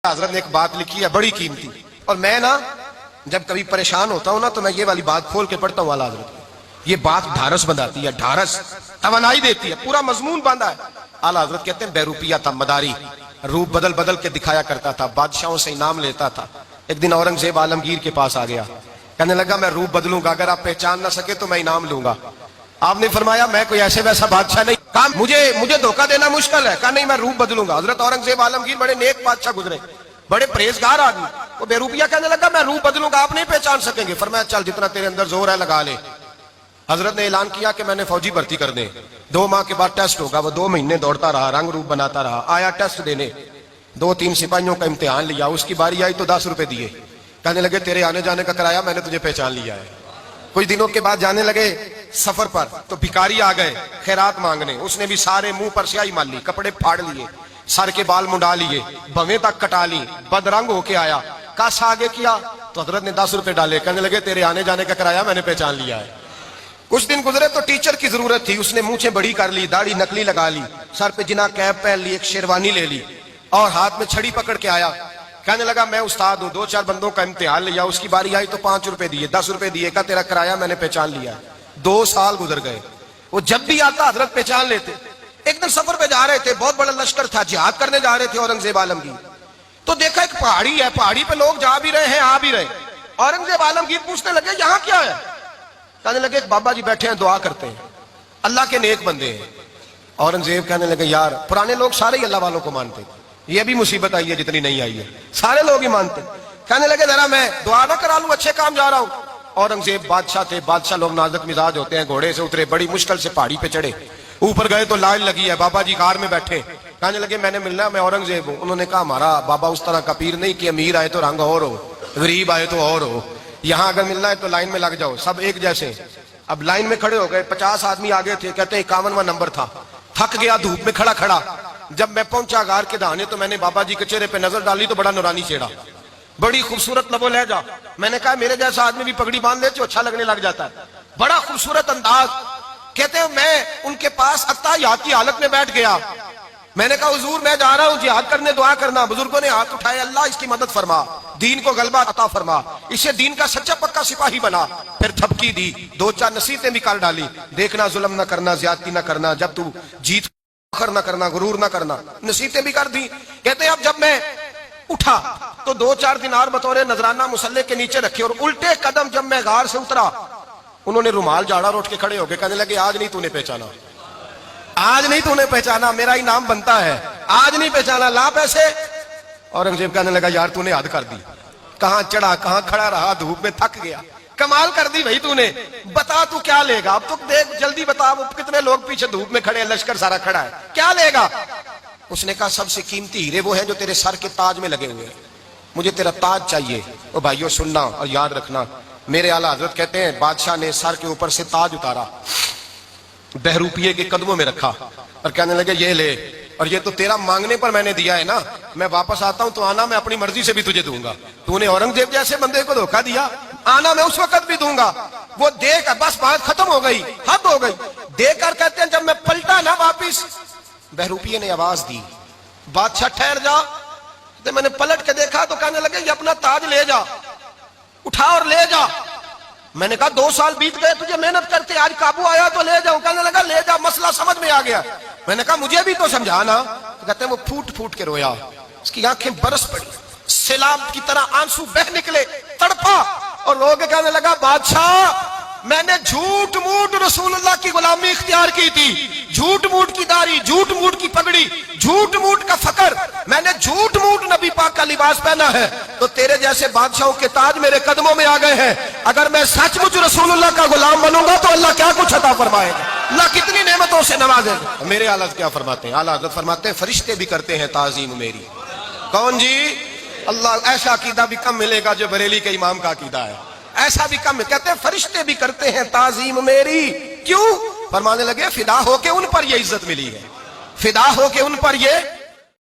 حضرت نے ایک بات لکھی ہے بڑی قیمتی، اور میں نا جب کبھی پریشان ہوتا ہوں نا تو میں یہ والی بات کھول کے پڑھتا ہوں اعلیٰ حضرت، یہ بات ڈھارس بندھاتی ہے، ڈھارس توانائی دیتی ہے، پورا مضمون باندھا ہے۔ اعلیٰ حضرت کہتے ہیں بے روپیہ تھا مداری، روپ بدل بدل کے دکھایا کرتا تھا، بادشاہوں سے انعام لیتا تھا۔ ایک دن اورنگزیب عالمگیر کے پاس آ گیا، کہنے لگا میں روپ بدلوں گا، اگر آپ پہچان نہ سکے تو میں انعام لوں گا۔ آپ نے فرمایا میں کوئی ایسے ویسا بادشاہ نہیں، کہا مجھے دھوکہ دینا مشکل ہے، کہا نہیں میں روپ بدلوں گا۔ حضرت اورنگزیب عالمگیر بڑے نیک بادشاہ گزرے، بڑے پرہیزگار آدمی، وہ بے روپیہ کہنے لگا میں روپ بدلوں گا، آپ نہیں پہچان سکیں گے۔ فرمایا چل جتنا تیرے اندر زور ہے لگا لے۔ حضرت نے اعلان کیا کہ میں نے فوجی بھرتی کر دیں، 2 ماہ کے بعد ٹیسٹ ہوگا۔ وہ 2 مہینے دوڑتا رہا، رنگ روپ بناتا رہا، آیا ٹیسٹ دینے، 2-3 سپاہیوں کا امتحان لیا، اس کی باری آئی تو 10 روپے دیے، کہنے لگے تیرے آنے جانے کا کرایہ میں نے تجھے پہچان لیا ہے۔ کچھ دنوں کے بعد جانے لگے سفر پر تو بھکاری آ گئے خیرات مانگنے، اس نے بھی سارے منہ پر سیاہی مال لی، کپڑے پھاڑ لیے، سر کے بال منڈا لیے، بھویں تک کٹا لی، بدرنگ ہو کے آیا، کاش آگے کیا تو حضرت نے 10 روپے ڈالے، کہنے لگے تیرے آنے جانے کا کرایہ میں نے پہچان لیا ہے۔ کچھ دن گزرے تو ٹیچر کی ضرورت تھی، اس نے مونچھیں بڑی کر لی، داڑھی نکلی لگا لی، سر پہ جنا کیپ پہن لی، ایک شیروانی لے لی اور ہاتھ میں چھڑی پکڑ کے آیا، کہنے لگا میں استاد ہوں، 2-4 بندوں کا امتحان لیا، اس کی باری آئی تو 5 روپے دیے، 10 روپے دیے، کہا تیرا کرایہ میں نے پہچان لیا ہے۔ 2 سال گزر گئے، وہ جب بھی آتا حضرت پہچان لیتے۔ ایک دن سفر پہ جا رہے تھے، بہت بڑا لشکر تھا، جہاد کرنے جا رہے تھے اورنگزیب عالمگیر، تو دیکھا ایک پہاڑی ہے، پہاڑی پہ لوگ جا بھی رہے ہیں آ بھی رہے۔ اورنگزیب عالمگیر پوچھنے لگے یہاں کیا ہے؟ کہنے لگے ایک بابا جی بیٹھے ہیں دعا کرتے ہیں، اللہ کے نیک بندے ہیں۔ اورنگزیب کہنے لگے یار پرانے لوگ سارے ہی اللہ والوں کو مانتے، یہ بھی مصیبت آئی ہے جتنی نہیں آئی ہے، سارے لوگ ہی مانتے۔ کہنے لگے ذرا میں دعا نہ کرا لوں، اچھے کام جا رہا ہوں۔ اورنگزیب بادشاہ تھے، بادشاہ لوگ نازک مزاج ہوتے ہیں، گھوڑے سے اترے، بڑی مشکل سے پہاڑی پہ چڑھے، اوپر گئے تو لائن لگی ہے، بابا جی کار میں بیٹھے، کہنے لگے میں نے ملنا ہے، میں اورنگزیب ہوں۔ انہوں نے کہا ہمارا بابا اس طرح کا پیر نہیں کہ امیر آئے تو رنگ اور ہو، غریب آئے تو اور ہو، یہاں اگر ملنا ہے تو لائن میں لگ جاؤ، سب ایک جیسے۔ اب لائن میں کھڑے ہو گئے، 50 آدمی آگے تھے، کہتے ہیں 51واں نمبر تھا، تھک گیا دھوپ میں کھڑا کھڑا۔ جب میں پہنچا غار کے دہانے تو میں نے بابا جی کے چہرے پہ نظر ڈالی تو بڑا نورانی چہرہ، بڑی خوبصورت لب و لہجہ۔ میں نے کہا میرے جیسا آدمی بھی پگڑی باندھ لے تو اچھا لگنے لگ جاتا ہے، بڑا خوبصورت انداز۔ کہتے ہیں میں ان کے پاس اتحیات کی حالت میں بیٹھ گیا، میں نے کہا حضور میں جا رہا ہوں جہاد کرنے، دعا کرنا۔ بزرگوں نے ہاتھ اٹھائے، اللہ اس کی مدد فرما، دین کو غلبہ عطا فرما، اسے دین کا سچا پکا سپاہی بنا۔ پھر تھپکی دی، 2-4 نصیحتیں بھی کر ڈالی، دیکھنا ظلم نہ کرنا، زیادتی نہ کرنا، جب تو جیت فخر نہ کرنا، غرور نہ کرنا، نصیحتیں بھی کر دی۔ کہتے ہیں اب جب میں اٹھا تو 2-4 دینار بطور نذرانہ مصلے کے نیچے رکھے، اور الٹے قدم جب میں غار سے اترا انہوں نے رومال جھاڑا اور اٹھ کے کھڑے ہو گئے، کہنے لگے آج نہیں تو نے پہچانا، آج نہیں تو نے پہچانا، میرا انعام بنتا ہے، آج نہیں پہچانا، لا پیسے۔ اورنگزیب کہنے لگا یار تو نے حد کر دی، کہاں چڑھا کہاں کھڑا رہا، دھوپ میں تھک گیا، کمال کر دی بھائی تو نے، بتا تو کیا لے گا، اب تو دیکھ جلدی بتا، وہ کتنے لوگ پیچھے دھوپ میں کھڑے ہیں، لشکر سارا کھڑا ہے، کیا لے گا؟ اس نے کہا سب سے قیمتی ہیرے وہ ہیں جو تیرے سر کے تاج میں لگے ہوئے ہیں، مجھے تیرا تاج چاہیے۔ او بھائیو سننا اور یاد رکھنا، میرے اعلیٰ حضرت کہتے ہیں بادشاہ نے سر کے اوپر سے تاج اتارا، بہروپیے کے قدموں میں رکھا اور کہنے لگے یہ لے، اور یہ تو تیرا مانگنے پر میں نے دیا ہے نا، میں واپس آتا ہوں تو آنا میں اپنی مرضی سے بھی تجھے دوں گا، تو نے اورنگزیب جیسے بندے کو دھوکہ دیا، آنا میں اس وقت بھی دوں گا۔ وہ دے کر بس بات ختم ہو گئی، حد ہو گئی، دے کر کہتے ہیں جب میں پلٹا نا واپس، بہروپیے نے آواز دی بادشاہ ٹھہر جا۔ میں نے پلٹ کے دیکھا تو کہنے لگے یہ اپنا تاج لے جا، اٹھا اور لے جا۔ میں نے کہا 2 سال بیت گئے تجھے محنت کرتے، آج قابو آیا تو لے جاؤں، کہنے لگا لے جا، مسئلہ سمجھ میں آ گیا۔ میں نے کہا مجھے بھی تو سمجھانا، کہتے ہیں وہ پھوٹ پھوٹ کے رویا، اس کی آنکھیں برس پڑی، سیلاب کی طرح آنسو بہ نکلے، تڑپا اور رو کے کہنے لگا بادشاہ میں نے جھوٹ موٹ رسول اللہ کی غلامی اختیار کی تھی، جھوٹ موٹ کی داڑھی، جھوٹ موٹ کی پگڑی، جھوٹ موٹ کا فقر، میں نے جھوٹ موٹ نبی پاک کا لباس پہنا ہے، تو تیرے جیسے بادشاہوں کے تاج میرے قدموں میں آ گئے ہیں، اگر میں سچ مچ رسول اللہ کا غلام بنوں گا تو اللہ کیا کچھ عطا فرمائے گا، اللہ کتنی نعمتوں سے نوازے گا۔ میرے اعلیٰ کیا فرماتے ہیں؟ اعلیٰ حضرت فرماتے ہیں فرشتے بھی کرتے ہیں تعظیم میری۔ کون جی؟ اللہ، ایسا عقیدہ بھی کم ملے گا جو بریلی کے امام کا عقیدہ ہے، ایسا بھی کم، کہتے ہیں فرشتے بھی کرتے ہیں تعظیم میری۔ کیوں؟ فرمانے لگے فدا ہو کے ان پر یہ عزت ملی ہے، فدا ہو کے ان پر یہ